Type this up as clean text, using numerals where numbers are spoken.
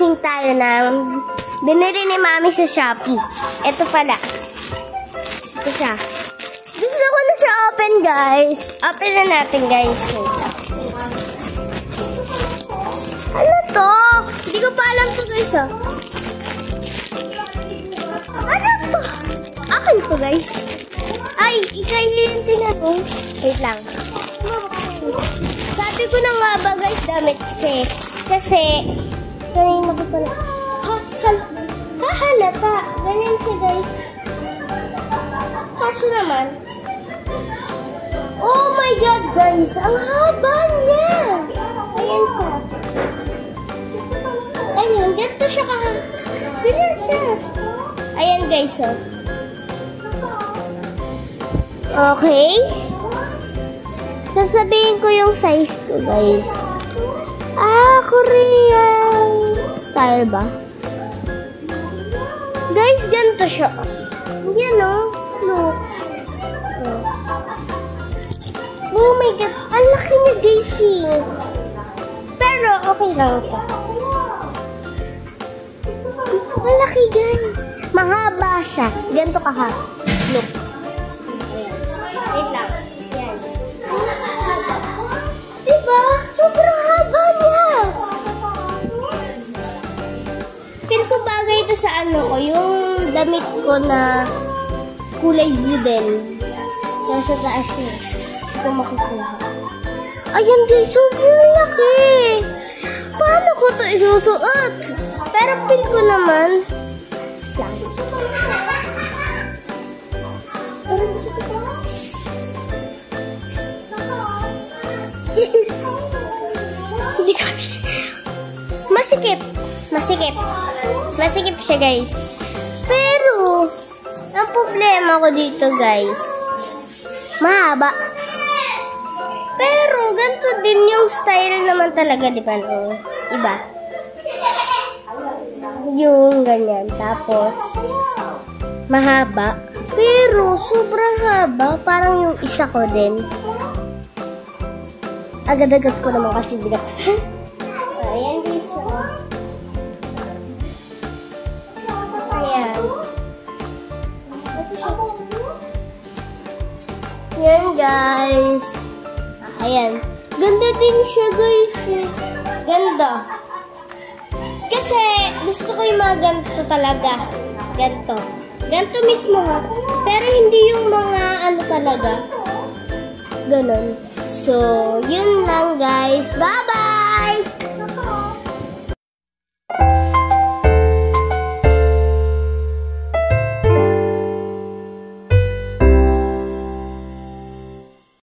unboxing tayo ng binili ni Mami sa Shopee. Ito pala. Ito siya. Gusto ko na siya open, guys. Open na natin, guys. Ano to? Hindi ko pa alam to, guys. Ano to? Akin to, guys. Ay, ikaili yung tinanong. Wait lang. Sabi ko na nga ba, guys, damit kasi kanina ko pala. Halata. Ganyan siya, guys. Kaso naman. Oh my God, guys. Ang haba niya. Ayan pa. Ayan, ganito siya ka. Ganyan siya. Ayan, guys, oh. Okay. Sasabihin ko yung size ko, guys. Korean style ba? Guys, ganito siya. Yan, oh. Look. Oh my God. Ang laki niya, guys. Pero, okay lang ito. Ang laki, guys. Mahaba siya. Ganito kahaba. Look. Wait lang. Yan. Diba? Sobrang haba niya. Feel ko bagay ito sa ano ko. Yung damit ko na kulay blue din. Nasa taas niya. Ito makukuha. Ayan, guys. Sobrang laki. Paano ko ito isusuot? Pero feel ko naman. Lang. Hindi ka. Masikip. Masikip. Masikip siya, guys. Pero, ang problema ko dito, guys, mahaba. Pero, ganito din yung style naman talaga, di ba? No? Iba. Yung ganyan. Tapos, mahaba. Pero, sobrang haba. Parang yung isa ko din. Agad-agad ko naman kasi binaksan. Ayan, guys. Ayan. Ayan, guys. Ayan. Ganda din siya, guys. Ganda. Kasi, gusto ko yung mga ganito talaga. Ganito. Ganito mismo, ha. Pero hindi yung mga ano talaga. Ganon. So, yun lang, guys. Bye-bye!